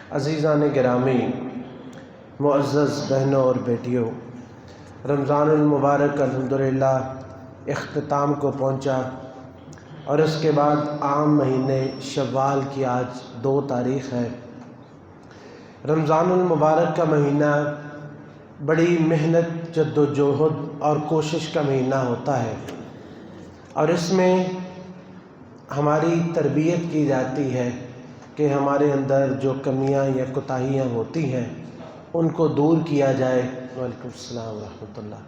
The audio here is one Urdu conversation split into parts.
عزیزان گرامی، معزز بہنوں اور بیٹیوں، رمضان المبارک الحمدللہ اختتام کو پہنچا اور اس کے بعد عام مہینے شوال کی آج 2 تاریخ ہے۔ رمضان المبارک کا مہینہ بڑی محنت، جد و جہد اور کوشش کا مہینہ ہوتا ہے، اور اس میں ہماری تربیت کی جاتی ہے کہ ہمارے اندر جو کمیاں یا کوتاہیاں ہوتی ہیں ان کو دور کیا جائے۔ وعلیکم السلام ورحمۃ اللہ۔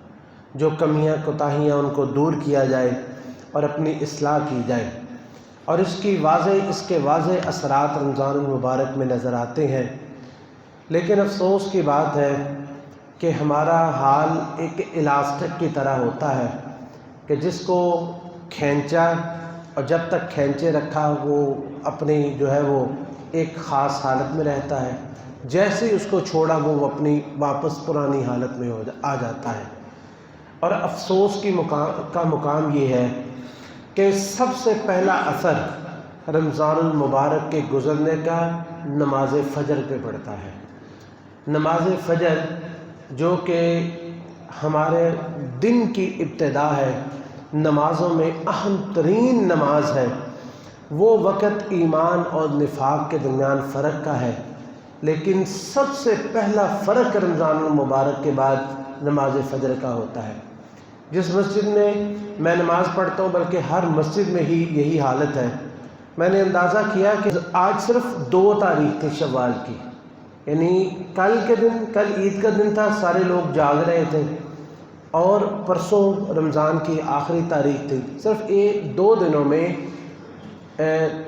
جو کمیاں کوتاہیاں ان کو دور کیا جائے اور اپنی اصلاح کی جائے، اور اس کے واضح اثرات رمضان المبارک میں نظر آتے ہیں۔ لیکن افسوس کی بات ہے کہ ہمارا حال ایک الاسٹک کی طرح ہوتا ہے کہ جس کو کھینچا اور جب تک کھینچے رکھا وہ اپنی جو ہے وہ ایک خاص حالت میں رہتا ہے، جیسے ہی اس کو چھوڑا وہ اپنی واپس پرانی حالت میں آ جاتا ہے۔ اور افسوس کا مقام یہ ہے کہ سب سے پہلا اثر رمضان المبارک کے گزرنے کا نماز فجر پہ پڑتا ہے۔ نماز فجر جو کہ ہمارے دن کی ابتدا ہے، نمازوں میں اہم ترین نماز ہے، وہ وقت ایمان اور نفاق کے درمیان فرق کا ہے، لیکن سب سے پہلا فرق رمضان المبارک کے بعد نماز فجر کا ہوتا ہے۔ جس مسجد میں نماز پڑھتا ہوں، بلکہ ہر مسجد میں ہی یہی حالت ہے، میں نے اندازہ کیا کہ آج صرف 2 تاریخ تھی شوال کی، یعنی کل عید کا دن تھا، سارے لوگ جاگ رہے تھے، اور پرسوں رمضان کی آخری تاریخ تھی۔ صرف 2 دنوں میں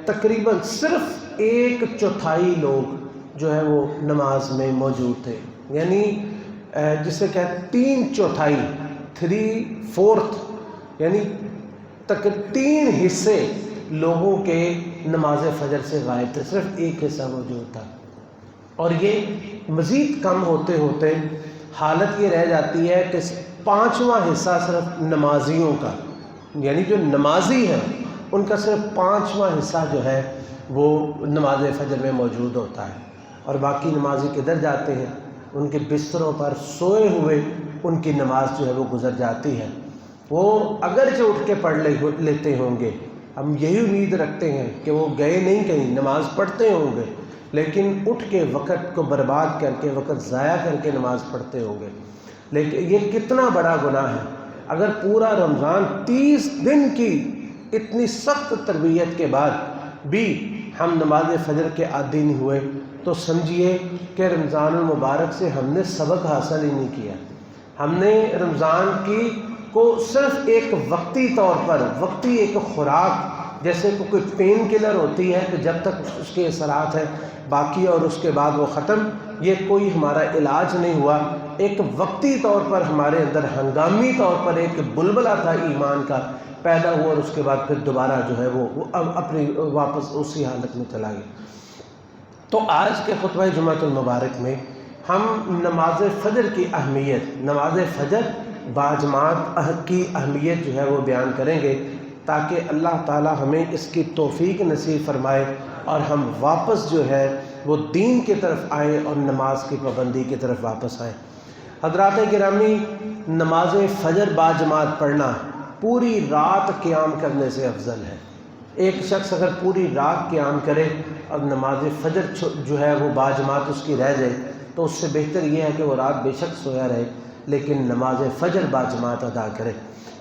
تقریباً صرف 1/4 لوگ جو ہے وہ نماز میں موجود تھے، یعنی جسے کہتے 3/4، 3/4، یعنی 3 حصے لوگوں کے نماز فجر سے غائب تھے، صرف 1 حصہ موجود تھا۔ اور یہ مزید کم ہوتے ہوتے حالت یہ رہ جاتی ہے کہ 5واں حصہ صرف نمازیوں کا، یعنی جو نمازی ہیں ان کا صرف 5واں حصہ جو ہے وہ نماز فجر میں موجود ہوتا ہے، اور باقی نمازی کدھر جاتے ہیں؟ ان کے بستروں پر سوئے ہوئے ان کی نماز جو ہے وہ گزر جاتی ہے۔ وہ اگرچہ اٹھ کے پڑھ لیتے ہوں گے، ہم یہی امید رکھتے ہیں کہ وہ گئے نہیں کہیں، نماز پڑھتے ہوں گے، لیکن اٹھ کے وقت کو برباد کر کے، وقت ضائع کر کے نماز پڑھتے ہوں گے۔ لیکن یہ کتنا بڑا گناہ ہے اگر پورا رمضان 30 دن کی اتنی سخت تربیت کے بعد بھی ہم نماز فجر کے عادی نہیں ہوئے، تو سمجھیے کہ رمضان المبارک سے ہم نے سبق حاصل ہی نہیں کیا۔ ہم نے رمضان کو صرف ایک وقتی طور پر، وقتی ایک خوراک، جیسے کوئی پین کلر ہوتی ہے کہ جب تک اس کے اثرات ہیں باقی اور اس کے بعد وہ ختم، یہ کوئی ہمارا علاج نہیں ہوا۔ ایک وقتی طور پر ہمارے اندر ہنگامی طور پر ایک بلبلہ تھا ایمان کا، پیدا ہوا، اور اس کے بعد پھر دوبارہ جو ہے وہ اپنی واپس اسی حالت میں چلا گیا۔ تو آج کے خطبہ جمعۃ المبارک میں ہم نماز فجر کی اہمیت، نماز فجر باجماعت کی اہمیت جو ہے وہ بیان کریں گے، تاکہ اللہ تعالی ہمیں اس کی توفیق نصیب فرمائے اور ہم واپس جو ہے وہ دین کی طرف آئیں اور نماز کی پابندی کی طرف واپس آئیں۔ حضرات گرامی، نماز فجر باجماعت پڑھنا پوری رات قیام کرنے سے افضل ہے۔ ایک شخص اگر پوری رات قیام کرے اور نماز فجر جو ہے وہ باجماعت اس کی رہ جائے، تو اس سے بہتر یہ ہے کہ وہ رات بے شک سویا رہے، لیکن نماز فجر باجماعت ادا کرے،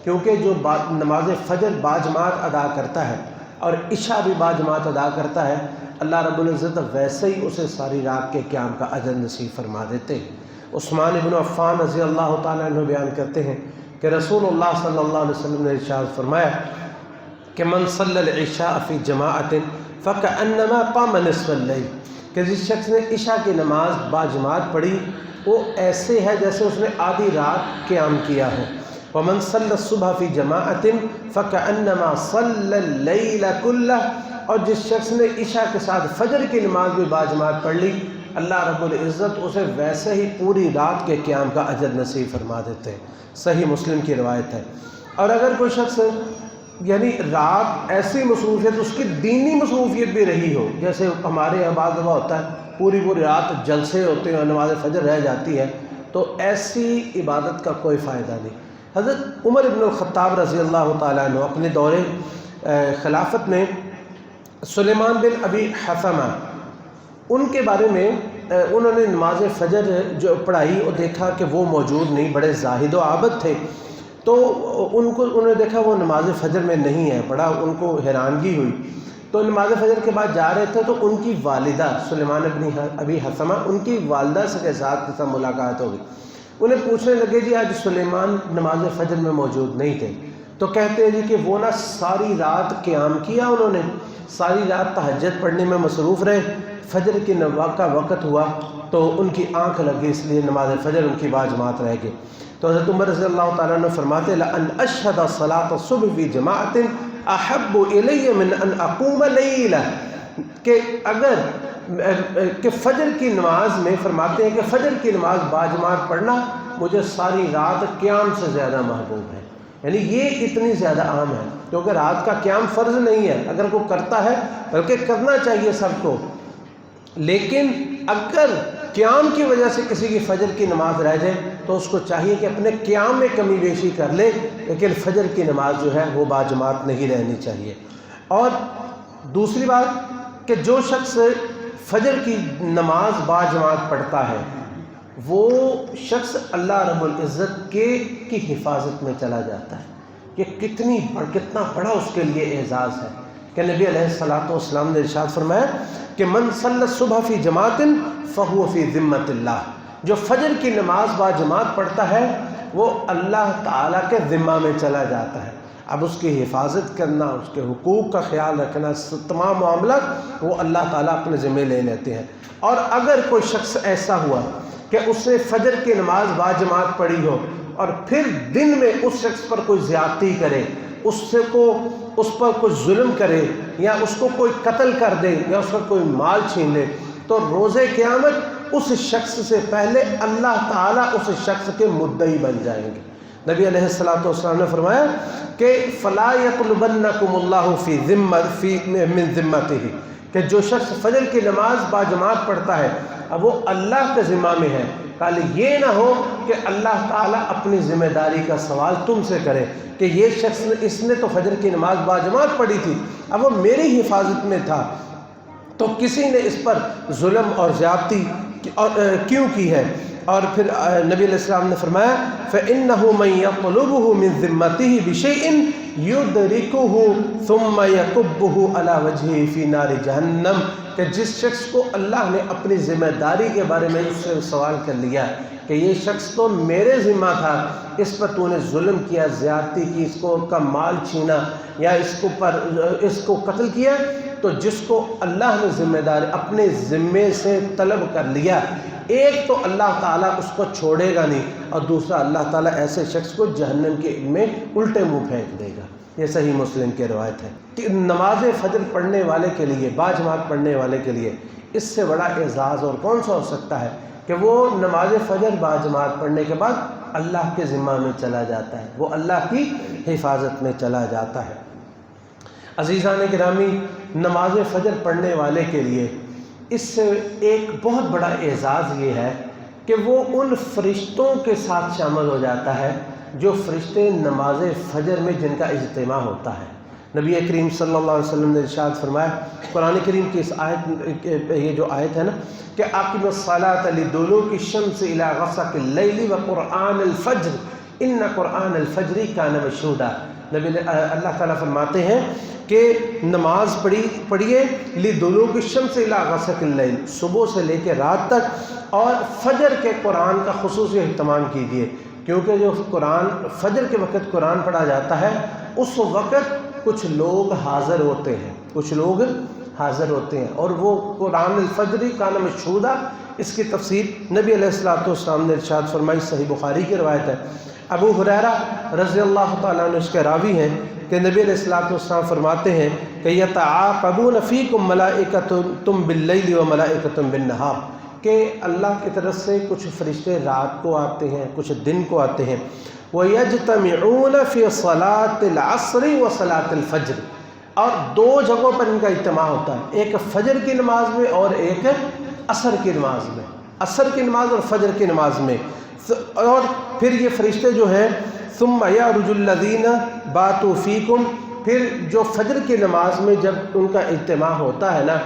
کیونکہ جو نماز فجر باجماعت ادا کرتا ہے اور عشاء بھی باجماعت ادا کرتا ہے، اللہ رب العزت ویسے ہی اسے ساری رات کے قیام کا اجر نصیب فرما دیتے ہیں۔ عثمان ابن عفان رضی اللہ تعالیٰ عنہ بیان کرتے ہیں کہ رسول اللہ صلی اللہ علیہ وسلم نے ارشاد فرمایا کہ من صلی العشاء فی جماعت فکأنما قام نصف اللیل، کہ جس شخص نے عشاء کی نماز باجماعت پڑھی وہ ایسے ہے جیسے اس نے آدھی رات قیام کیا ہو۔ ومن صلی الصبح فی جماعت فکأنما صلی اللیل کلہ، اور جس شخص نے عشاء کے ساتھ فجر کی نماز بھی باجماعت پڑھ لی، اللہ رب العزت اسے ویسے ہی پوری رات کے قیام کا اجر نصیب فرما دیتے ہیں۔ صحیح مسلم کی روایت ہے۔ اور اگر کوئی شخص یعنی رات ایسی مصروفیت، اس کی دینی مصروفیت بھی رہی ہو، جیسے ہمارے یہاں بعض دفعہ ہوتا ہے پوری پوری رات جلسے ہوتے ہیں اور نماز فجر رہ جاتی ہے، تو ایسی عبادت کا کوئی فائدہ نہیں۔ حضرت عمر بن الخطاب رضی اللہ تعالیٰ عنہ اپنے دور خلافت میں سلیمان بن ابی حثمہ ان کے بارے میں انہوں نے نماز فجر جو پڑھائی اور دیکھا کہ وہ موجود نہیں، بڑے زاہد و عابد تھے، تو انہوں نے دیکھا وہ نماز فجر میں نہیں ہے، بڑا ان کو حیرانگی ہوئی۔ تو نماز فجر کے بعد جا رہے تھے تو ان کی والدہ سلیمان بن ابی حثمہ ان کی والدہ کے ساتھ ملاقات ہو گئی۔ انہیں پوچھنے لگے جی آج سلیمان نماز فجر میں موجود نہیں تھے، تو کہتے ہیں جی کہ وہ نا ساری رات قیام کیا، انہوں نے ساری رات تہجد پڑھنے میں مصروف رہے، فجر کی نماز کا وقت ہوا تو ان کی آنکھ لگی، اس لیے نماز فجر ان کی باجماعت رہ گئی۔ تو حضرت عمر رضی اللہ تعالیٰ عنہ فرماتے لأن اشهد صلاة الصبح فی جماعت احب الی من ان اقوم لیلہ، کہ اگر کہ فجر کی نماز میں فرماتے ہیں کہ فجر کی نماز باجماعت پڑھنا مجھے ساری رات قیام سے زیادہ محبوب ہے، یعنی یہ اتنی زیادہ عام ہے، کیونکہ رات کا قیام فرض نہیں ہے، اگر کوئی کرتا ہے بلکہ کرنا چاہیے سب کو، لیکن اگر قیام کی وجہ سے کسی کی فجر کی نماز رہ جائے تو اس کو چاہیے کہ اپنے قیام میں کمی بیشی کر لے، لیکن فجر کی نماز جو ہے وہ باجماعت نہیں رہنی چاہیے۔ اور دوسری بات کہ جو شخص فجر کی نماز باجماعت پڑھتا ہے وہ شخص اللہ رب العزت کی حفاظت میں چلا جاتا ہے۔ یہ کتنا بڑا اس کے لیے اعزاز ہے کہ نبی علیہ الصلوۃ والسلام نے ارشاد فرمایا کہ من صلی الصبح فی جماعت فہو فی ذمۃ اللہ، جو فجر کی نماز باجماعت پڑھتا ہے وہ اللہ تعالیٰ کے ذمہ میں چلا جاتا ہے۔ اب اس کی حفاظت کرنا، اس کے حقوق کا خیال رکھنا، تمام معاملات وہ اللہ تعالیٰ اپنے ذمہ لے لیتے ہیں۔ اور اگر کوئی شخص ایسا ہوا کہ اس نے فجر کی نماز باجماعت پڑھی ہو اور پھر دن میں اس شخص پر کوئی زیادتی کرے، اس پر کوئی ظلم کرے یا اس کو کوئی قتل کر دے یا اس کا کوئی مال چھین لے، تو روز قیامت اس شخص سے پہلے اللہ تعالیٰ اس شخص کے مدعی بن جائیں گے۔ نبی علیہ الصلوۃ والسلام نے فرمایا کہ فلا یطلبنکم اللہ من ذمتہ، کہ جو شخص فجر کی نماز باجماعت پڑھتا ہے اب وہ اللہ کے ذمہ میں ہے، کل یہ نہ ہو کہ اللہ تعالیٰ اپنی ذمہ داری کا سوال تم سے کرے کہ یہ شخص اس نے تو فجر کی نماز باجماعت پڑھی تھی، اب وہ میری حفاظت میں تھا تو کسی نے اس پر ظلم اور زیادتی کیوں کی ہے۔ اور پھر نبی علیہ السلام نے فرمایا فَإِنَّهُ مَن يَطْلُبُهُ مِن ذِمَّتِهِ بِشَيْءٍ يُدْرِكُهُ ثُمَّ يَكُبُّهُ عَلَى وَجْهِهِ فِي نَارِ جَهَنَّمَ، کہ جس شخص کو اللہ نے اپنی ذمہ داری کے بارے میں اس سے سوال کر لیا کہ یہ شخص تو میرے ذمہ تھا، اس پر تو نے ظلم کیا، زیادتی کی، اس کو کا مال چھینا یا اس کو قتل کیا، تو جس کو اللہ نے ذمہ داری اپنے ذمے سے طلب کر لیا، ایک تو اللہ تعالیٰ اس کو چھوڑے گا نہیں اور دوسرا اللہ تعالیٰ ایسے شخص کو جہنم کے میں الٹے منہ پھینک دے گا۔ یہ صحیح مسلم کی روایت ہے کہ نماز فجر پڑھنے والے کے لیے، باجماعت پڑھنے والے کے لیے اس سے بڑا اعزاز اور کون سا ہو سکتا ہے کہ وہ نماز فجر باجماعت پڑھنے کے بعد اللہ کے ذمہ میں چلا جاتا ہے، وہ اللہ کی حفاظت میں چلا جاتا ہے۔ عزیزان گرامی، نماز فجر پڑھنے والے کے لیے اس سے ایک بہت بڑا اعزاز یہ ہے کہ وہ ان فرشتوں کے ساتھ شامل ہو جاتا ہے جو فرشتے نماز فجر میں جن کا اجتماع ہوتا ہے۔ نبی کریم صلی اللہ علیہ وسلم نے ارشاد فرمایا قرآن کریم کی اس آیت، یہ جو آیت ہے نا کہ اقم الصلاۃ لدلوک الشمس الی غسق اللیل وقرآن الفجر ان قرآن الفجر کان مشہودا، اللہ تعالیٰ فرماتے ہیں کہ نماز پڑھیے لدلوک الشمس الی غسق اللیل، صبح سے لے کے رات تک، اور فجر کے قرآن کا خصوصی اہتمام کیجیے، کیونکہ جو فجر کے وقت قرآن پڑھا جاتا ہے اس وقت کچھ لوگ حاضر ہوتے ہیں اور وہ قرآن الفجر کان مشہودا، اس کی تفسیر نبی علیہ الصلوۃ والسلام نے ارشاد فرمائی، صحیح بخاری کی روایت ہے۔ ابو ہریرہ رضی اللہ تعالیٰ عنہ اس کے راوی ہیں کہ نبی علیہ الصلوۃ والسلام فرماتے ہیں کہ یتعاقبون فیکم ملائکۃ باللیل و ملائکۃ بالنہار، کہ اللہ کی طرف سے کچھ فرشتے رات کو آتے ہیں، کچھ دن کو آتے ہیں۔ وَيَجْتَمِعُونَ فِي صَلَاةِ الْعَصْرِ وَصَلَاةِ الْفَجْرِ، اور دو جگہوں پر ان کا اجتماع ہوتا ہے، ایک فجر کی نماز میں اور ایک عصر کی نماز میں، عصر کی نماز اور فجر کی نماز میں. اور پھر یہ فرشتے جو ہیں ثم یعرج الذین باتوا فیکم، پھر جو فجر کی نماز میں جب ان کا اجتماع ہوتا ہے نا،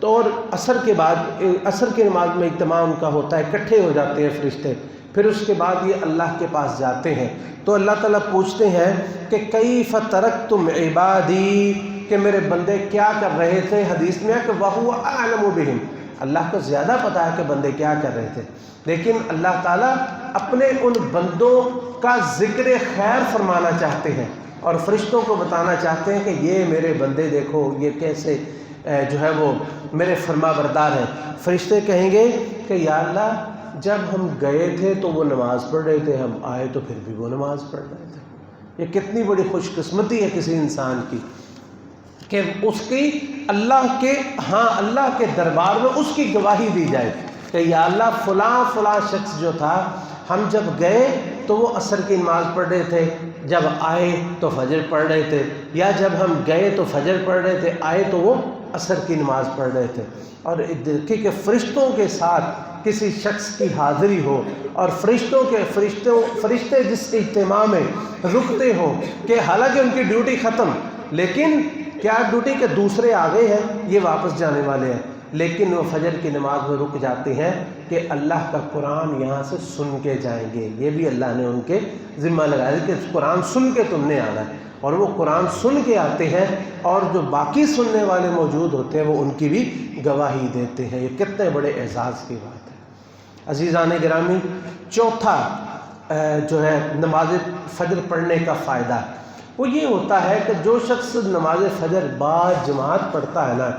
تو اور عصر کے بعد عصر کی نماز میں اجتماع ان کا ہوتا ہے، اکٹھے ہو جاتے ہیں فرشتے. پھر اس کے بعد یہ اللہ کے پاس جاتے ہیں تو اللہ تعالیٰ پوچھتے ہیں کہ کیف ترکتم عبادی، کہ میرے بندے کیا کر رہے تھے. حدیث میں ہے کہ وَهُوَ أَعْلَمُ بِهِمْ، اللہ کو زیادہ پتہ ہے کہ بندے کیا کر رہے تھے. لیکن اللہ تعالیٰ اپنے ان بندوں کا ذکر خیر فرمانا چاہتے ہیں اور فرشتوں کو بتانا چاہتے ہیں کہ یہ میرے بندے دیکھو یہ کیسے جو ہے وہ میرے فرما بردار ہیں. فرشتے کہیں گے کہ یا اللہ جب ہم گئے تھے تو وہ نماز پڑھ رہے تھے، ہم آئے تو پھر بھی وہ نماز پڑھ رہے تھے. یہ کتنی بڑی خوش قسمتی ہے کسی انسان کی کہ اس کی اللہ کے دربار میں اس کی گواہی دی جائے کہ یا اللہ فلاں شخص جو تھا، ہم جب گئے تو وہ عصر کی نماز پڑھ رہے تھے، جب آئے تو فجر پڑھ رہے تھے، یا جب ہم گئے تو فجر پڑھ رہے تھے، آئے تو وہ عصر کی نماز پڑھ رہے تھے. اور دیکھیں کہ فرشتوں کے ساتھ کسی شخص کی حاضری ہو اور فرشتے جس اجتماع میں رکتے ہوں کہ حالانکہ ان کی ڈیوٹی ختم، لیکن کیا ڈیوٹی کہ دوسرے آگے ہیں یہ واپس جانے والے ہیں، لیکن وہ فجر کی نماز میں رک جاتے ہیں کہ اللہ کا قرآن یہاں سے سن کے جائیں گے. یہ بھی اللہ نے ان کے ذمہ لگایا کہ قرآن سن کے تم نے آنا ہے، اور وہ قرآن سن کے آتے ہیں اور جو باقی سننے والے موجود ہوتے ہیں وہ ان کی بھی گواہی دیتے ہیں. یہ کتنے بڑے اعزاز کی بات ہے. عزیزان گرامی، چوتھا جو ہے نماز فجر پڑھنے کا فائدہ وہ یہ ہوتا ہے کہ جو شخص نماز فجر با جماعت پڑھتا ہے نا،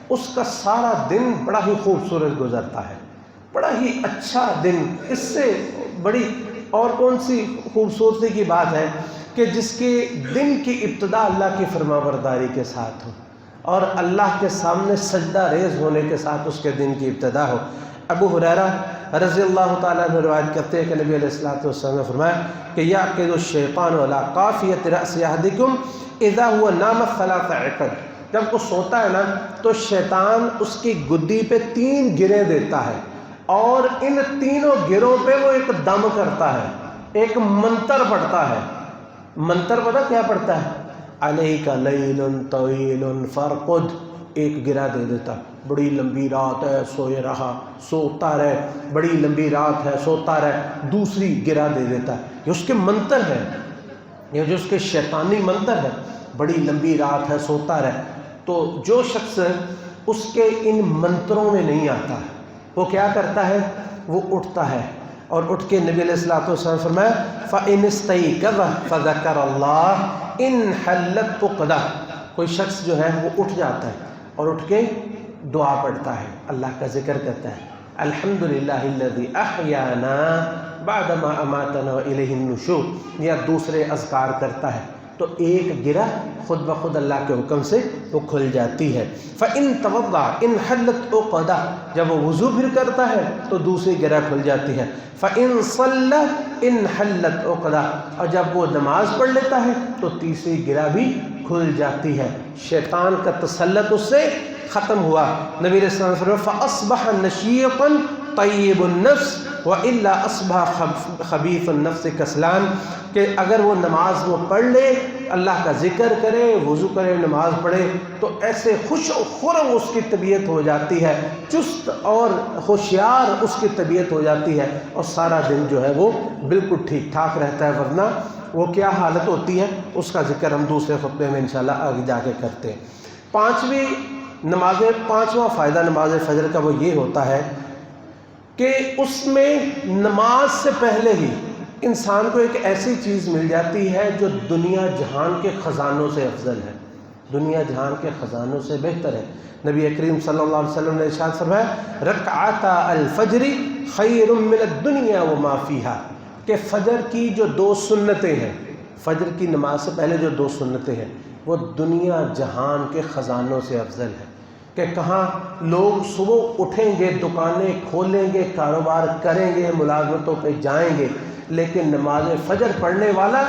اس کا سارا دن بڑا ہی خوبصورت گزرتا ہے، بڑا ہی اچھا دن. اس سے بڑی اور کون سی خوبصورتی کی بات ہے کہ جس کے دن کی ابتدا اللہ کی فرما برداری کے ساتھ ہو اور اللہ کے سامنے سجدہ ریز ہونے کے ساتھ اس کے دن کی ابتدا ہو. ابو ہریرہ رضی اللہ تعالیٰ عنہ روایت کرتے ہیں کہ نبی علیہ الصلوۃ والسلام نے فرمایا کہ یعقد الشیطان علی قافیۃ رأس احدکم اذا هو نام ثلاث عقد، جب وہ سوتا ہے نا تو شیطان اس کی گدی پہ 3 گریں دیتا ہے اور ان تینوں گروں پہ وہ ایک دم کرتا ہے، ایک منتر پڑھتا ہے. منتر پتہ کیا پڑھتا ہے؟ علیک لیل طویل فرقد، ایک گرا دے دیتا، بڑی لمبی رات ہے سوئے رہا، سوتا رہے، بڑی لمبی رات ہے سوتا رہے، دوسری گرا دے دیتا. یہ اس کے منتر ہے، یہ جو اس کے شیطانی منتر ہے، بڑی لمبی رات ہے سوتا رہے. تو جو شخص اس کے ان منتروں میں نہیں آتا وہ کیا کرتا ہے؟ وہ اٹھتا ہے اور اٹھ کے نبی علیہ الصلوۃ والسلام فرمایا فَإِنِ اسْتَيْقَظَ فَذَكَرَ اللَّهَ إِنْ حَلَّتْ عُقْدَةٌ، کوئی شخص جو ہے وہ اٹھ جاتا ہے اور اٹھ کے دعا پڑھتا ہے، اللہ کا ذکر کرتا ہے، الحمدللہ الذی احیانا بعدما اماتنا والیہ النشور، یا دوسرے اذکار کرتا ہے تو ایک گرہ خود بخود اللہ کے حکم سے وہ کھل جاتی ہے. فَإِن تَوَضَّعَ إِنْ حَلَّتْ عُقْدَةٌ، جب وہ وضو پھر کرتا ہے تو دوسری گرہ کھل جاتی ہے. فَإِن صَلَّى إِنْ حَلَّتْ عُقْدَةٌ، اور جب وہ نماز پڑھ لیتا ہے تو تیسری گرہ بھی کھل جاتی ہے. شیطان کا تسلط اس سے ختم ہوا. نبی علیہ السلام نے فرمایا فَأَصْبَحَ نَشِيطًا طَيِّبُ النَّفْسِ وَإِلَّا أَصْبَحَ خَبِيثُ النَّفْسِ کسلان، کہ اگر وہ نماز وہ پڑھ لے، اللہ کا ذکر کرے، وضو کرے، نماز پڑھے تو ایسے خوش و خرم اس کی طبیعت ہو جاتی ہے، چست اور ہوشیار اس کی طبیعت ہو جاتی ہے اور سارا دن جو ہے وہ بالکل ٹھیک ٹھاک رہتا ہے. ورنہ وہ کیا حالت ہوتی ہے اس کا ذکر ہم دوسرے خطبے میں انشاءاللہ آگے جا کے کرتے ہیں. پانچواں فائدہ نماز فجر کا وہ یہ ہوتا ہے کہ اس میں نماز سے پہلے ہی انسان کو ایک ایسی چیز مل جاتی ہے جو دنیا جہان کے خزانوں سے افضل ہے، دنیا جہان کے خزانوں سے بہتر ہے. نبی کریم صلی اللہ علیہ وسلم نے ارشاد فرمایا رکعتا الفجر خیر من الدنیا وما فیہا، کہ فجر کی جو 2 سنتیں ہیں، فجر کی نماز سے پہلے جو 2 سنتیں ہیں وہ دنیا جہان کے خزانوں سے افضل ہے. کہ کہاں لوگ صبح اٹھیں گے، دکانیں کھولیں گے، کاروبار کریں گے، ملازمتوں پہ جائیں گے، لیکن نماز فجر پڑھنے والا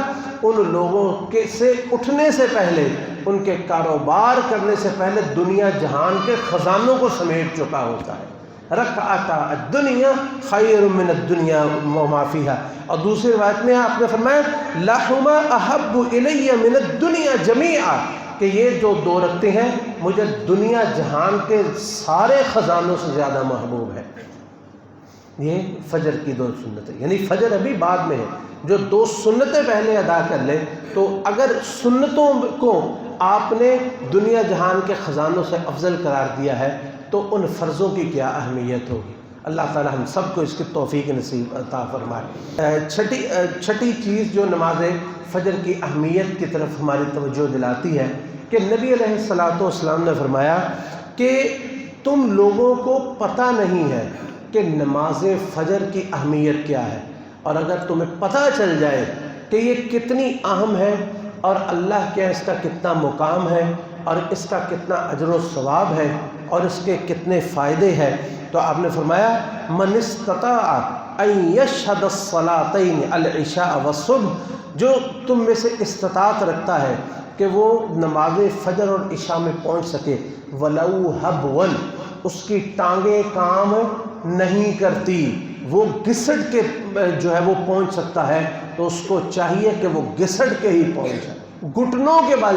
ان لوگوں کے سے اٹھنے سے پہلے، ان کے کاروبار کرنے سے پہلے دنیا جہان کے خزانوں کو سمیٹ چکا ہوتا ہے. رکعتا الدنیا خیر من الدنیا وما فیہا، اور دوسری روایت میں آپ نے فرمایا لہما احب الی من الدنیا جمیعا، کہ یہ جو دو رکعتیں ہیں مجھے دنیا جہان کے سارے خزانوں سے زیادہ محبوب ہے۔ یہ فجر کی دو سنتیں، یعنی فجر ابھی بعد میں ہے، جو دو سنتیں پہلے ادا کر لے تو اگر سنتوں کو آپ نے دنیا جہان کے خزانوں سے افضل قرار دیا ہے تو ان فرضوں کی کیا اہمیت ہوگی۔ اللہ تعالی ہم سب کو اس کی توفیق نصیب عطا فرمائے۔ چھٹی چیز جو نماز فجر کی اہمیت کی طرف ہماری توجہ دلاتی ہے کہ نبی علیہ الصلوۃ والسلام نے فرمایا کہ تم لوگوں کو پتہ نہیں ہے کہ نماز فجر کی اہمیت کیا ہے، اور اگر تمہیں پتہ چل جائے کہ یہ کتنی اہم ہے اور اللہ کے اس کا کتنا مقام ہے اور اس کا کتنا اجر و ثواب ہے اور اس کے کتنے فائدے ہیں، تو آپ نے فرمایا من استطاع ان یشہد الصلاتین العشاء والصبح، جو تم میں سے استطاعت رکھتا ہے کہ وہ نماز فجر اور عشاء میں پہنچ سکے، ولو حبوا، اس کی ٹانگیں کام نہیں کرتی، وہ گھسٹ کے جو ہے وہ پہنچ سکتا ہے، تو اس کو چاہیے کہ وہ گھسٹ کے ہی پہنچ جائے، گھٹنوں کے بل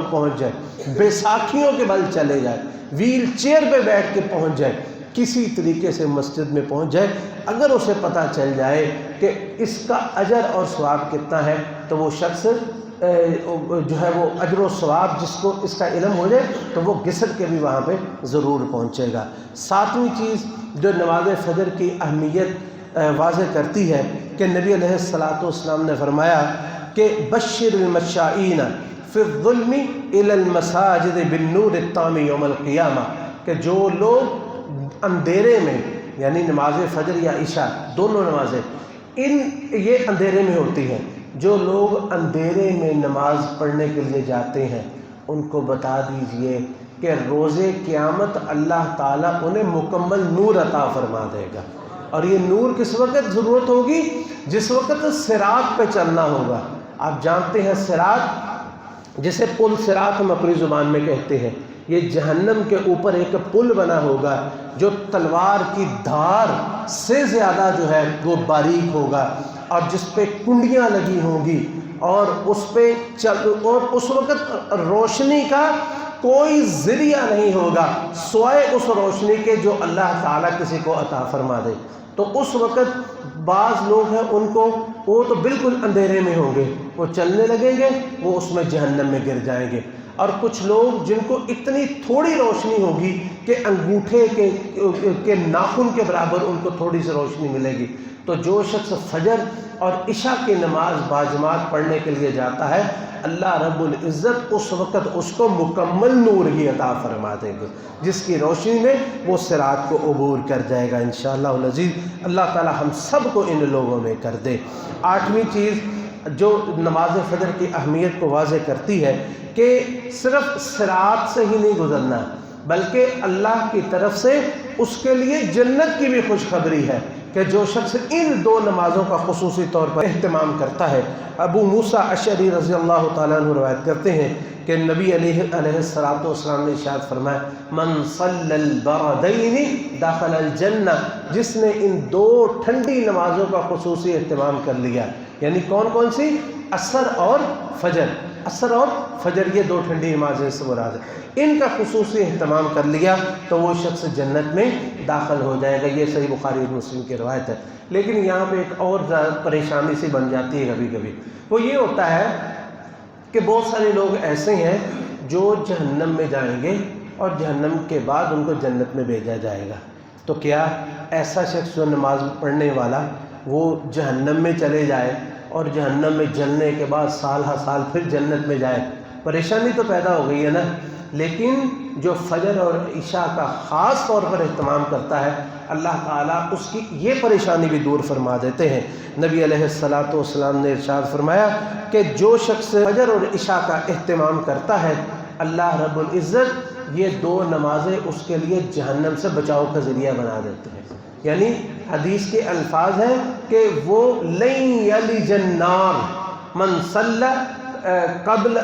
پہنچ جائے، بیساکھیوں کے بل چلے جائے، ویل چیئر پہ بیٹھ کے پہنچ جائے، کسی طریقے سے مسجد میں پہنچ جائے۔ اگر اسے پتہ چل جائے کہ اس کا اجر اور ثواب کتنا ہے تو وہ شخص جو ہے وہ اجر و ثواب جس کو اس کا علم ہو جائے تو وہ گھسٹ کے بھی وہاں پہ ضرور پہنچے گا۔ ساتویں چیز جو نماز فجر کی اہمیت واضح کرتی ہے کہ نبی علیہ الصلوۃ والسلام نے فرمایا کہ بشر المشائین فی الظلم الی المساجد بالنور التام یوم القیامہ، کہ جو لوگ اندھیرے میں، یعنی نماز فجر یا عشاء دونوں نمازیں یہ اندھیرے میں ہوتی ہیں، جو لوگ اندھیرے میں نماز پڑھنے کے لیے جاتے ہیں ان کو بتا دیجئے کہ روز قیامت اللہ تعالیٰ انہیں مکمل نور عطا فرما دے گا۔ اور یہ نور کس وقت ضرورت ہوگی؟ جس وقت صراط پہ چلنا ہوگا۔ آپ جانتے ہیں صراط، جسے پل صراط ہم اپنی زبان میں کہتے ہیں، یہ جہنم کے اوپر ایک پل بنا ہوگا جو تلوار کی دھار سے زیادہ جو ہے وہ باریک ہوگا، اور جس پہ کنڈیاں لگی ہوں گی، اور اس وقت روشنی کا کوئی ذریعہ نہیں ہوگا سوائے اس روشنی کے جو اللہ تعالیٰ کسی کو عطا فرما دے۔ تو اس وقت بعض لوگ ہیں ان کو وہ تو بالکل اندھیرے میں ہوں گے، وہ چلنے لگیں گے وہ اس میں جہنم میں گر جائیں گے، اور کچھ لوگ جن کو اتنی تھوڑی روشنی ہوگی کہ انگوٹھے کے ناخن کے برابر ان کو تھوڑی سی روشنی ملے گی۔ تو جو شخص فجر اور عشاء کی نماز باجماعت پڑھنے کے لیے جاتا ہے اللہ رب العزت اس وقت اس کو مکمل نور ہی عطا فرما دیں گے، جس کی روشنی میں وہ صراط کو عبور کر جائے گا انشاءاللہ العزیز۔ اللہ تعالی ہم سب کو ان لوگوں میں کر دے۔ آٹھویں چیز جو نماز فجر کی اہمیت کو واضح کرتی ہے کہ صرف صراط سے ہی نہیں گزرنا بلکہ اللہ کی طرف سے اس کے لیے جنت کی بھی خوشخبری ہے کہ جو شخص ان دو نمازوں کا خصوصی طور پر اہتمام کرتا ہے۔ ابو موسیٰ اشعری رضی اللہ تعالیٰ عنہ روایت کرتے ہیں کہ نبی علیہ الصلوۃ والسلام نے ارشاد فرمایا من صلی البردین دخل الجنہ، جس نے ان دو ٹھنڈی نمازوں کا خصوصی اہتمام کر لیا، یعنی کون کون سی؟ عصر اور فجر، عصر اور فجر یہ دو ٹھنڈی نمازیں سے مراد ہے، ان کا خصوصی اہتمام کر لیا تو وہ شخص جنت میں داخل ہو جائے گا۔ یہ صحیح بخاری اور مسلم کی روایت ہے۔ لیکن یہاں پہ ایک اور پریشانی سی بن جاتی ہے کبھی کبھی، وہ یہ ہوتا ہے کہ بہت سارے لوگ ایسے ہیں جو جہنم میں جائیں گے اور جہنم کے بعد ان کو جنت میں بھیجا جائے گا، تو کیا ایسا شخص جو نماز پڑھنے والا وہ جہنم میں چلے جائے اور جہنم میں جلنے کے بعد سال ہر سال پھر جنت میں جائے؟ پریشانی تو پیدا ہو گئی ہے نا۔ لیکن جو فجر اور عشاء کا خاص طور پر اہتمام کرتا ہے اللہ تعالیٰ اس کی یہ پریشانی بھی دور فرما دیتے ہیں۔ نبی علیہ الصلوۃ والسلام نے ارشاد فرمایا کہ جو شخص فجر اور عشاء کا اہتمام کرتا ہے اللہ رب العزت یہ دو نمازیں اس کے لیے جہنم سے بچاؤ کا ذریعہ بنا دیتے ہیں۔ یعنی حدیث کے الفاظ ہیں کہ وہ لن یلج النار من صلی قبل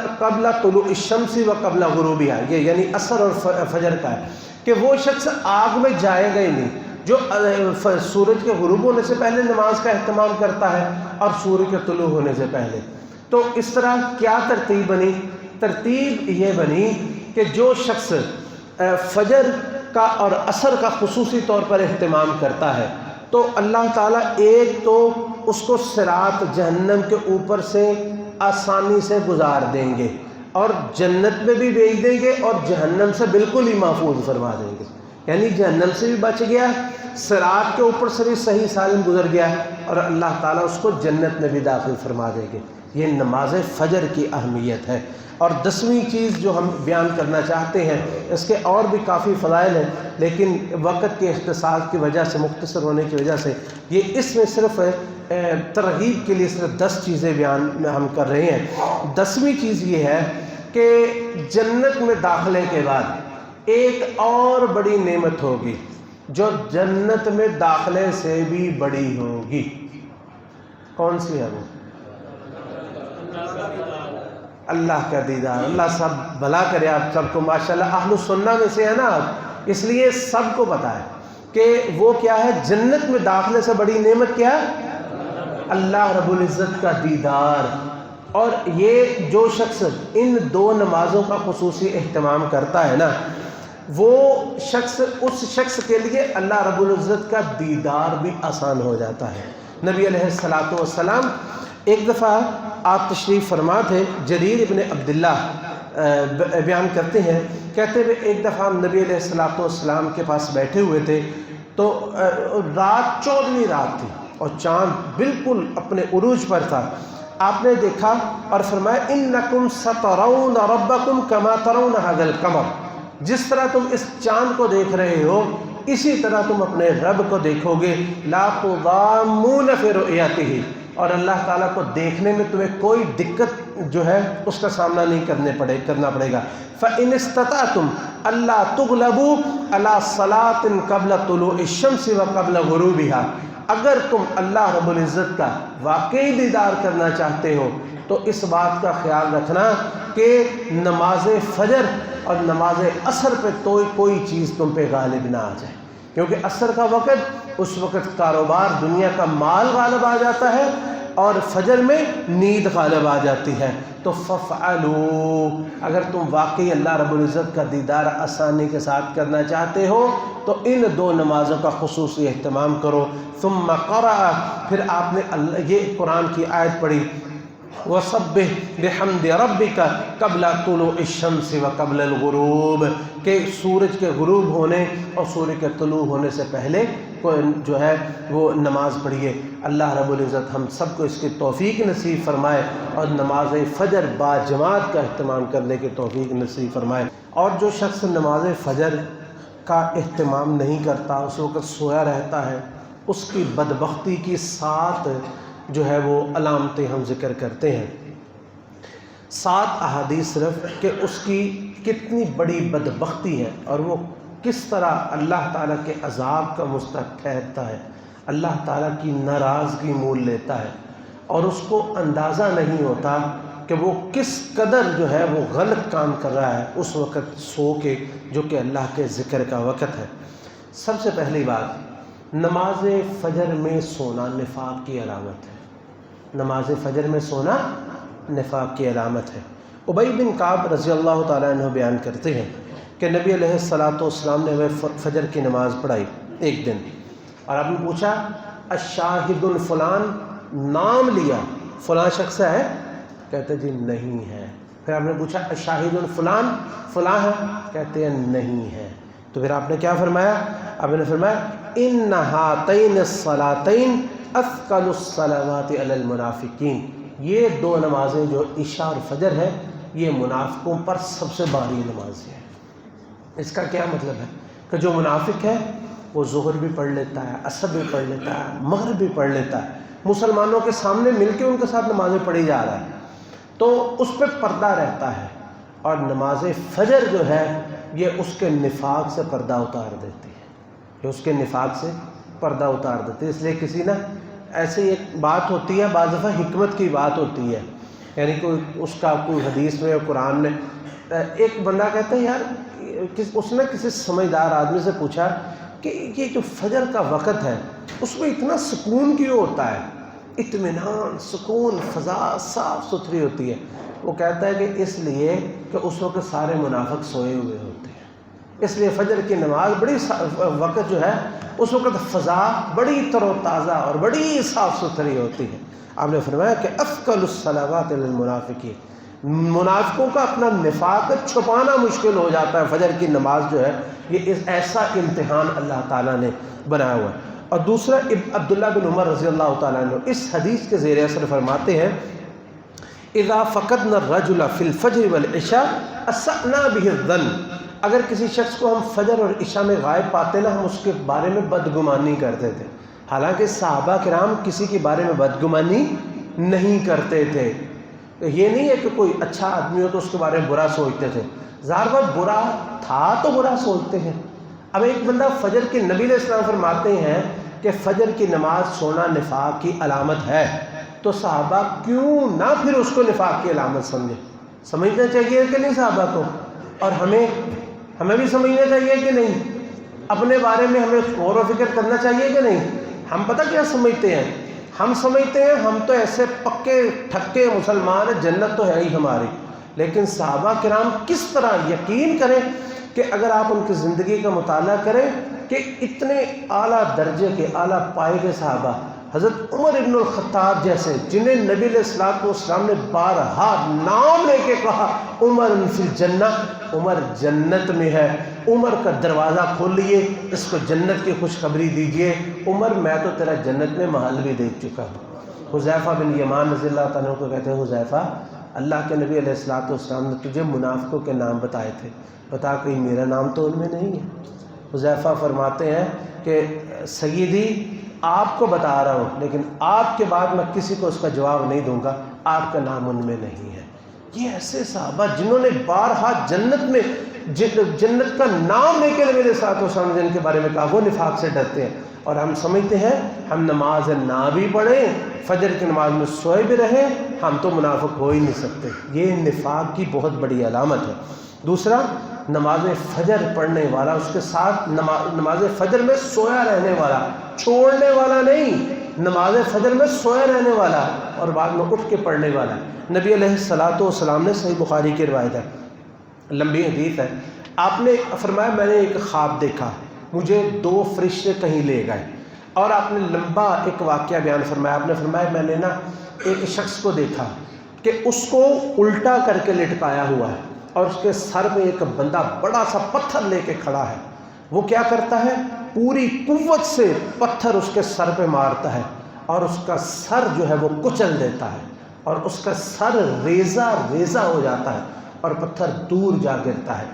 طلوع الشمس و قبل غروبها، یہ یعنی عصر اور فجر کا ہے کہ وہ شخص آگ میں جائے گا ہی نہیں جو سورج کے غروب ہونے سے پہلے نماز کا اہتمام کرتا ہے اور سورج کے طلوع ہونے سے پہلے۔ تو اس طرح کیا ترتیب بنی؟ ترتیب یہ بنی کہ جو شخص فجر کا اور عصر کا خصوصی طور پر اہتمام کرتا ہے تو اللہ تعالیٰ ایک تو اس کو صراط جہنم کے اوپر سے آسانی سے گزار دیں گے اور جنت میں بھی بھیج دیں گے اور جہنم سے بالکل ہی محفوظ فرما دیں گے، یعنی جہنم سے بھی بچ گیا، صراط کے اوپر سے بھی صحیح سالم گزر گیا اور اللہ تعالیٰ اس کو جنت میں بھی داخل فرما دیں گے۔ یہ نماز فجر کی اہمیت ہے۔ اور 10ویں چیز جو ہم بیان کرنا چاہتے ہیں، اس کے اور بھی کافی فضائل ہیں لیکن وقت کے اختصار کی وجہ سے، مختصر ہونے کی وجہ سے یہ اس میں صرف ترغیب کے لیے صرف 10 چیزیں بیان ہم کر رہے ہیں۔ 10ویں چیز یہ ہے کہ جنت میں داخلے کے بعد ایک اور بڑی نعمت ہوگی جو جنت میں داخلے سے بھی بڑی ہوگی۔ کون سی ہے وہ؟ اللہ کا دیدار۔ اللہ سب بھلا کرے آپ سب کو، ماشاءاللہ اہل السنہ میں سے ہے نا آپ، اس لیے سب کو پتہ ہے کہ وہ کیا ہے، جنت میں داخلے سے بڑی نعمت کیا ہے؟ اللہ رب العزت کا دیدار۔ اور یہ جو شخص ان 2 نمازوں کا خصوصی اہتمام کرتا ہے نا، وہ شخص، اس شخص کے لیے اللہ رب العزت کا دیدار بھی آسان ہو جاتا ہے۔ نبی علیہ الصلوۃ والسلام ایک دفعہ آپ تشریف فرما تھے، جریر ابن عبداللہ بیان کرتے ہیں، کہتے ہوئے ایک دفعہ ہم نبی علیہ الصلوۃ والسلام کے پاس بیٹھے ہوئے تھے تو رات 14ویں رات تھی اور چاند بالکل اپنے عروج پر تھا۔ آپ نے دیکھا اور فرمایا انکم سترون ربکم کما ترون ھذا القمر، جس طرح تم اس چاند کو دیکھ رہے ہو اسی طرح تم اپنے رب کو دیکھو گے، لا تضامون فی رؤیتہ، اور اللہ تعالیٰ کو دیکھنے میں تمہیں کوئی دقت جو ہے اس کا سامنا نہیں کرنا پڑے گا۔ فَإِنِ اسْتَطَعْتُمْ أَلَّا تُغْلَبُوا عَلَىٰ صَلَاةٍ قَبْلَ طُلُوعِ الشَّمْسِ وَقَبْلَ غُرُوبِهَا، اگر تم اللہ رب العزت کا واقعی دیدار کرنا چاہتے ہو تو اس بات کا خیال رکھنا کہ نماز فجر اور نماز عصر پہ کوئی چیز تم پہ غالب نہ آ جائے، کیونکہ عصر کا وقت اس وقت کاروبار، دنیا کا مال غالب آ جاتا ہے اور فجر میں نیند غالب آ جاتی ہے۔ تو فَافْعَلُوا، اگر تم واقعی اللہ رب العزت کا دیدار آسانی کے ساتھ کرنا چاہتے ہو تو ان 2 نمازوں کا خصوصی اہتمام کرو۔ ثم قرأ، پھر آپ نے یہ قرآن کی آیت پڑھی، وَسَبِّحْ بِحَمْدِ رَبِّكَ قَبْلَ طُلُوعِ الشَّمْسِ وَقَبْلَ الْغُرُوبِ، کہ سورج کے غروب ہونے اور سورج کے طلوع ہونے سے پہلے جو ہے وہ نماز پڑھیے۔ اللہ رب العزت ہم سب کو اس کی توفیق نصیب فرمائے اور نماز فجر با جماعت کا اہتمام کرنے کی توفیق نصیب فرمائے۔ اور جو شخص نماز فجر کا اہتمام نہیں کرتا، اس وقت سویا رہتا ہے، اس کی بدبختی کی 7 جو ہے وہ علامتیں ہم ذکر کرتے ہیں، 7 احادیث صرف، کہ اس کی کتنی بڑی بدبختی ہے اور وہ کس طرح اللہ تعالیٰ کے عذاب کا مستحق ٹھہرتا ہے، اللہ تعالیٰ کی ناراضگی مول لیتا ہے اور اس کو اندازہ نہیں ہوتا کہ وہ کس قدر جو ہے وہ غلط کام کر رہا ہے اس وقت سو کے، جو کہ اللہ کے ذکر کا وقت ہے۔ سب سے پہلی بات، نماز فجر میں سونا نفاق کی علامت ہے۔ نماز فجر میں سونا نفاق کی علامت ہے۔ ابی بن کعب رضی اللہ تعالیٰ عنہ بیان کرتے ہیں کہ نبی علیہ الصلوۃ والسلام نے ہمیں فجر کی نماز پڑھائی ایک دن، اور آپ نے پوچھا الشاہد الفلان، نام لیا، فلاں شخص ہے؟ کہتے جی نہیں ہے۔ پھر آپ نے پوچھا الشاہد الفلان، فلاں ہے؟ کہتے ہیں نہیں ہے۔ تو پھر آپ نے کیا فرمایا؟ آپ نے فرمایا ان ہاتین الصلاتین اثقل الصلوات علی المنافقین، یہ 2 نمازیں جو عشاء اور فجر ہے یہ منافقوں پر سب سے بھاری نماز ہے۔ اس کا کیا مطلب ہے کہ جو منافق ہے وہ ظہر بھی پڑھ لیتا ہے، عصر بھی پڑھ لیتا ہے، مغرب بھی پڑھ لیتا ہے، مسلمانوں کے سامنے مل کے ان کے ساتھ نمازیں پڑھی جا رہا ہے، تو اس پہ پردہ رہتا ہے، اور نماز فجر جو ہے یہ اس کے نفاق سے پردہ اتار دیتی ہے، یہ اس کے نفاق سے پردہ اتار دیتی ہے۔ اس لیے کسی نا ایسے ایک بات ہوتی ہے، بعض دفعہ حکمت کی بات ہوتی ہے، یعنی کوئی اس کا کوئی حدیث میں قرآن میں، ایک بندہ کہتا ہے یار اس نے کسی سمجھدار آدمی سے پوچھا کہ یہ جو فجر کا وقت ہے اس میں اتنا سکون کیوں ہوتا ہے، اطمینان، سکون، فضا صاف ستھری ہوتی ہے؟ وہ کہتا ہے کہ اس لیے کہ اس وقت سارے منافق سوئے ہوئے ہوتے ہیں، اس لیے فجر کی نماز بڑی وقت جو ہے اس وقت فضا بڑی تر و تازہ اور بڑی صاف ستھری ہوتی ہے۔ آپ نے فرمایا کہ افقل الصلوات للمنافقین، منافقوں کا اپنا نفاق چھپانا مشکل ہو جاتا ہے۔ فجر کی نماز جو ہے یہ ایسا امتحان اللہ تعالیٰ نے بنایا ہوا ہے۔ اور دوسرا عبداللہ بن عمر رضی اللہ تعالیٰ عنہ اس حدیث کے زیر اثر فرماتے ہیں اذا فقدنا الرجل فی الفجر والعشاء اسأنا به الظن، اگر کسی شخص کو ہم فجر اور عشاء میں غائب پاتے نا، ہم اس کے بارے میں بدگمانی کرتے تھے۔ حالانکہ صحابہ کرام کسی کے بارے میں بدگمانی نہیں کرتے تھے، یہ نہیں ہے کہ کوئی اچھا آدمی ہو تو اس کے بارے میں برا سوچتے تھے، ظاہر بات برا تھا تو برا سوچتے ہیں۔ اب ایک بندہ فجر کے، نبی علیہ السلام فرماتے ہیں کہ فجر کی نماز سونا نفاق کی علامت ہے، تو صحابہ کیوں نہ پھر اس کو نفاق کی علامت سمجھے؟ سمجھنا چاہیے کہ نہیں صحابہ کو؟ اور ہمیں بھی سمجھنا چاہیے کہ نہیں؟ اپنے بارے میں ہمیں غور و فکر کرنا چاہیے کہ نہیں؟ ہم پتہ کیا سمجھتے ہیں؟ ہم سمجھتے ہیں ہم تو ایسے پکے ٹھکے مسلمان ہیں، جنت تو ہے ہی ہماری۔ لیکن صحابہ کرام کس طرح یقین کریں کہ اگر آپ ان کی زندگی کا مطالعہ کریں کہ اتنے اعلیٰ درجے کے، اعلیٰ پائے کے صحابہ، حضرت عمر ابن الخطاب جیسے، جنہیں نبی علیہ السلام نے بارہا نام لے کے کہا عمر فی الجنہ، عمر جنت میں ہے، عمر کا دروازہ کھولیے، اس کو جنت کی خوشخبری دیجئے، عمر میں تو تیرا جنت میں محل بھی دیکھ چکا ہوں۔ حذیفہ بن یمان رضی اللہ تعالیٰ کو کہتے ہیں حذیفہ، اللہ کے نبی علیہ السلام نے تجھے منافقوں کے نام بتائے تھے، بتا کہیں میرا نام تو ان میں نہیں ہے؟ حذیفہ فرماتے ہیں کہ سیدی آپ کو بتا رہا ہوں، لیکن آپ کے بعد میں کسی کو اس کا جواب نہیں دوں گا، آپ کا نام ان میں نہیں ہے۔ یہ ایسے صحابہ جنہوں نے بارہا جنت میں جنت کا نام لے کے نبی علیہ السلام نے جن کے بارے میں کہا، وہ نفاق سے ڈرتے ہیں۔ اور ہم سمجھتے ہیں ہم نماز نہ بھی پڑھیں، فجر کی نماز میں سوئے بھی رہیں، ہم تو منافق ہو ہی نہیں سکتے۔ یہ نفاق کی بہت بڑی علامت ہے۔ دوسرا، نماز فجر پڑھنے والا، اس کے ساتھ نماز فجر میں سویا رہنے والا، چھوڑنے والا نہیں، نماز فجر میں سویا رہنے والا اور بعد میں اٹھ کے پڑھنے والا۔ نبی علیہ السلام نے، صحیح بخاری کی روایت ہے، لمبی حدیث ہے، آپ نے فرمایا میں نے ایک خواب دیکھا، مجھے 2 فرشتے کہیں لے گئے، اور آپ نے لمبا ایک واقعہ بیان فرمایا۔ آپ نے فرمایا میں نے ایک شخص کو دیکھا کہ اس کو الٹا کر کے لٹکایا ہوا ہے، اور اس کے سر میں ایک بندہ بڑا سا پتھر لے کے کھڑا ہے۔ وہ کیا کرتا ہے؟ پوری قوت سے پتھر اس کے سر پہ مارتا ہے، اور اس کا سر جو ہے وہ کچل دیتا ہے، اور اس کا سر ریزہ ریزہ ہو جاتا ہے، اور پتھر دور جا گرتا ہے۔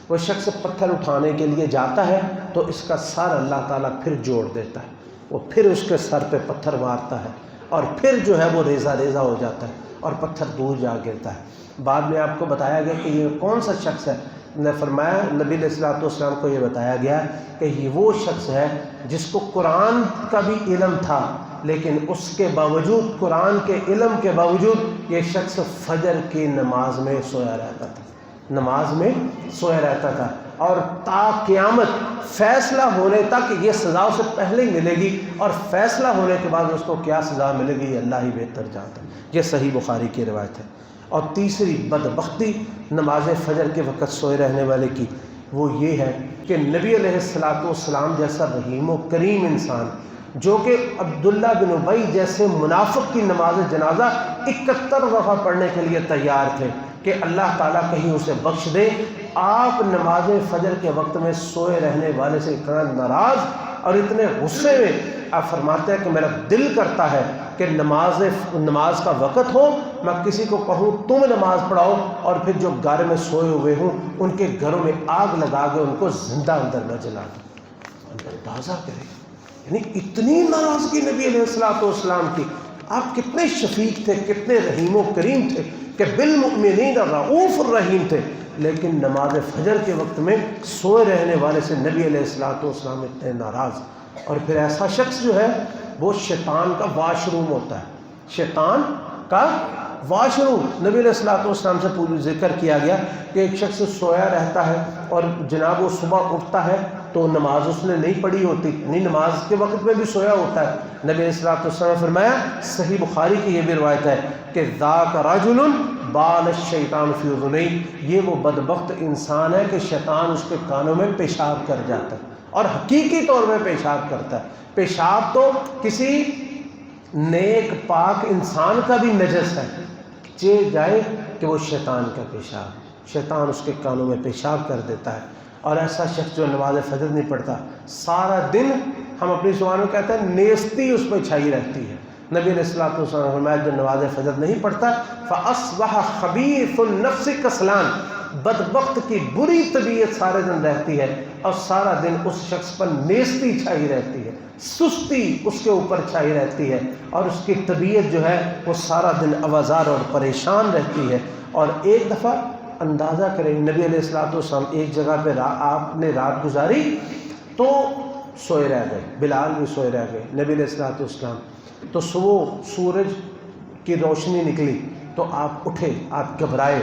وہ شخص پتھر اٹھانے کے لیے جاتا ہے تو اس کا سر اللہ تعالیٰ پھر جوڑ دیتا ہے، وہ پھر اس کے سر پہ پتھر مارتا ہے، اور پھر جو ہے وہ ریزہ ریزہ ہو جاتا ہے، اور پتھر دور جا گرتا ہے۔ بعد میں آپ کو بتایا گیا کہ یہ کون سا شخص ہے؟ نے فرمایا، نبی علیہ السلام کو یہ بتایا گیا کہ یہ وہ شخص ہے جس کو قرآن کا بھی علم تھا، لیکن اس کے باوجود، قرآن کے علم کے باوجود، یہ شخص فجر کی نماز میں سویا رہتا تھا، نماز میں سویا رہتا تھا، اور تا قیامت فیصلہ ہونے تک یہ سزا اسے پہلے ہی ملے گی، اور فیصلہ ہونے کے بعد اس کو کیا سزا ملے گی یہ اللہ ہی بہتر جانتا ہے۔ یہ صحیح بخاری کی روایت ہے۔ اور تیسری بدبختی نماز فجر کے وقت سوئے رہنے والے کی وہ یہ ہے کہ نبی علیہ السلام جیسا رحیم و کریم انسان، جو کہ عبداللہ بن ابی جیسے منافق کی نماز جنازہ 71 دفعہ پڑھنے کے لیے تیار تھے کہ اللہ تعالیٰ کہیں اسے بخش دے، آپ نماز فجر کے وقت میں سوئے رہنے والے سے اتنا ناراض اور اتنے غصے میں، آپ فرماتے ہیں کہ میرا دل کرتا ہے کہ نماز کا وقت ہو، میں کسی کو کہوں تم نماز پڑھاؤ، اور پھر جو گھر میں سوئے ہوئے ہوں ان کے گھروں میں آگ لگا کے ان کو زندہ اندر نہ جلا دیں۔ اندازہ کریں، یعنی اتنی ناراضگی نبی علیہ السلام کی۔ آپ کتنے شفیق تھے، کتنے رحیم و کریم تھے کہ بالمؤمنین رؤوف الرحیم تھے، لیکن نماز فجر کے وقت میں سوئے رہنے والے سے نبی علیہ السلام اتنے ناراض۔ اور پھر ایسا شخص جو ہے وہ شیطان کا واش روم ہوتا ہے، شیطان کا واش روم، نبی علیہ الصلوۃ والسلام سے پوری ذکر کیا گیا کہ ایک شخص سویا رہتا ہے اور جناب وہ صبح اٹھتا ہے تو نماز اس نے نہیں پڑھی ہوتی، نہیں نماز کے وقت میں بھی سویا ہوتا ہے. نبی علیہ الصلوۃ والسلام نے فرمایا، صحیح بخاری کی یہ بھی روایت ہے کہ ذاک رجل بال الشیطان فی اذنیہ، یہ وہ بدبخت انسان ہے کہ شیطان اس کے کانوں میں پیشاب کر جاتا ہے، اور حقیقی طور میں پیشاب کرتا ہے. پیشاب تو کسی نیک پاک انسان کا بھی نجس ہے، چہ جائے کہ وہ شیطان کا پیشاب، شیطان اس کے کانوں میں پیشاب کر دیتا ہے. اور ایسا شخص جو نماز فجر نہیں پڑھتا، سارا دن ہم اپنی زبان میں کہتے ہیں نیستی اس پہ چھائی رہتی ہے. نبی علیہ الصلوۃ والسلام نے فرمایا جو نماز فجر نہیں پڑھتا فاصبح خبیث النفس کسلان، بدبخت کی بری طبیعت سارے دن رہتی ہے اور سارا دن اس شخص پر نیستی چھائی رہتی ہے، سستی اس کے اوپر چھائی رہتی ہے، اور اس کی طبیعت جو ہے وہ سارا دن آوازار اور پریشان رہتی ہے. اور ایک دفعہ اندازہ کریں، نبی علیہ الصلوۃ والسلام ایک جگہ پہ آپ نے رات گزاری تو سوئے رہ گئے، بلال بھی سوئے رہ گئے. نبی علیہ الصلوۃ والسلام تو صبح سورج کی روشنی نکلی تو آپ اٹھے، آپ گھبرائے،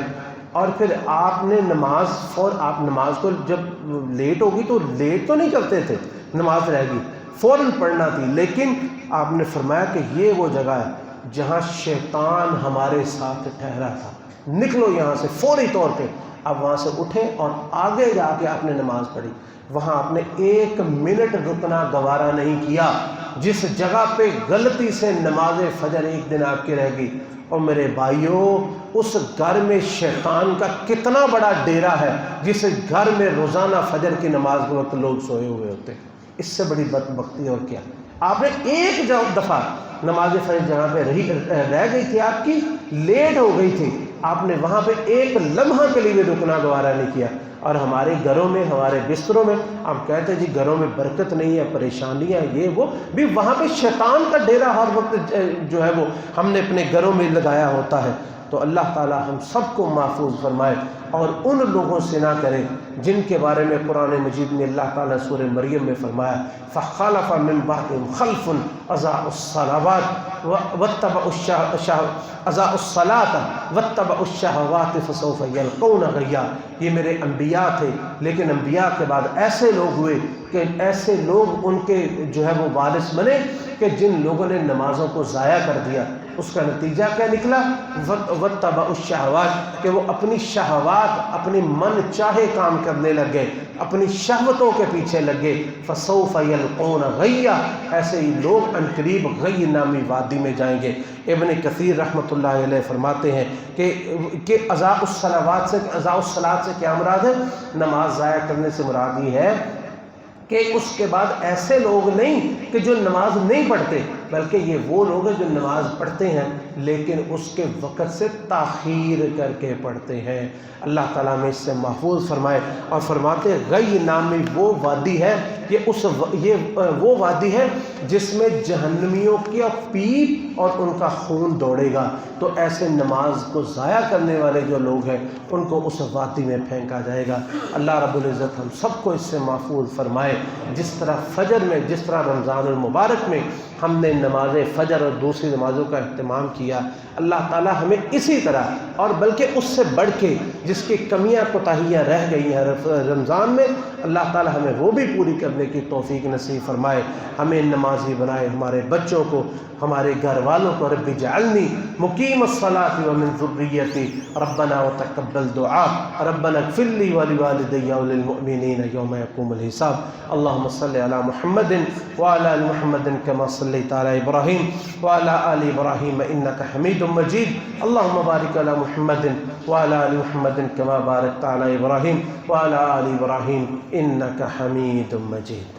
اور پھر آپ نے آپ نماز کو جب لیٹ ہوگی تو لیٹ تو نہیں کرتے تھے، نماز رہ گئی فوراً پڑھنا تھی، لیکن آپ نے فرمایا کہ یہ وہ جگہ ہے جہاں شیطان ہمارے ساتھ ٹھہرا تھا، نکلو یہاں سے فوری طور پہ. اب وہاں سے اٹھے اور آگے جا کے آپ نے نماز پڑھی. وہاں آپ نے 1 منٹ رکنا گوارا نہیں کیا. جس جگہ پہ غلطی سے نماز فجر ایک دن آپ کی رہ گئی، اور میرے بھائیوں اس گھر میں شیطان کا کتنا بڑا ڈیرا ہے جس گھر میں روزانہ فجر کی نماز کے وقت لوگ سوئے ہوئے ہوتے. اس سے بڑی بدبختی اور کیا. آپ نے ایک دفعہ نماز فجر جہاں پہ رہ گئی تھی، آپ کی لیٹ ہو گئی تھی، آپ نے وہاں پہ ایک لمحہ کے لیے بھی رکنا گوارا نہیں کیا. اور ہمارے گھروں میں، ہمارے بستروں میں آپ کہتے ہیں جی گھروں میں برکت نہیں ہے، پریشانیاں یہ وہ، بھی وہاں پہ شیطان کا ڈیرا ہر وقت جو ہے وہ ہم نے اپنے گھروں میں لگایا ہوتا ہے. تو اللہ تعالی ہم سب کو محفوظ فرمائے اور ان لوگوں سے نہ کرے جن کے بارے میں قرآن مجید میں اللہ تعالیٰ سورہ مریم میں فرمایا فخلف من بعدهم خلف اضاعوا الصلاة واتبعوا الشهوات فسوف يلقون غیا. یہ میرے انبیاء تھے، لیکن انبیاء کے بعد ایسے لوگ ہوئے کہ ایسے لوگ ان کے جو ہے وہ وارث بنے کہ جن لوگوں نے نمازوں کو ضائع کر دیا. اس کا نتیجہ کیا نکلا؟ واتبعوا الشہوات، کہ وہ اپنی شہوات، اپنی من چاہے کام کرنے لگ گئے، اپنی شہوتوں کے پیچھے لگ گئے. فسوف یلقون غیا، ایسے ہی لوگ عنقریب غی نامی وادی میں جائیں گے. ابن کثیر رحمۃ اللہ علیہ فرماتے ہیں کہ اضاع الصلاۃ سے کیا مراد ہے؟ نماز ضائع کرنے سے مراد یہ ہے کہ اس کے بعد ایسے لوگ نہیں کہ جو نماز نہیں پڑھتے، بلکہ یہ وہ لوگ ہیں جو نماز پڑھتے ہیں لیکن اس کے وقت سے تاخیر کر کے پڑھتے ہیں. اللہ تعالیٰ میں اس سے محفوظ فرمائے. اور فرماتے غی نامی وہ وادی ہے، یہ وہ وادی ہے جس میں جہنمیوں کی پیپ اور ان کا خون دوڑے گا. تو ایسے نماز کو ضائع کرنے والے جو لوگ ہیں ان کو اس وادی میں پھینکا جائے گا. اللہ رب العزت ہم سب کو اس سے محفوظ فرمائے. جس طرح فجر میں، جس طرح رمضان المبارک میں ہم نے نماز فجر اور دوسری نمازوں کا اہتمام کیا، اللہ تعالی ہمیں اسی طرح اور بلکہ اس سے بڑھ کے جس کی کمیاں کوتاہیاں رہ گئی ہیں رمضان میں، اللہ تعالی ہمیں وہ بھی پوری کرنے کی توفیق نصیب فرمائے. ہمیں نمازی بنائے، ہمارے بچوں کو، ہمارے گھر والوں کو. رب اجعلنی مقیم الصلاۃ ومن ذریتی ربنا وتقبل دعاء ربنا اغفر لی ولوالدی وللمؤمنین یوم یقوم الحساب. اللهم صل على محمد وعلى ال محمد كما صليت على ابراهيم وعلى ال ابراهيم انك حميد مجيد. اللهم بارك على محمد وعلى ال محمد كما باركت على ابراهيم وعلى ال ابراهيم انك حميد مجيد.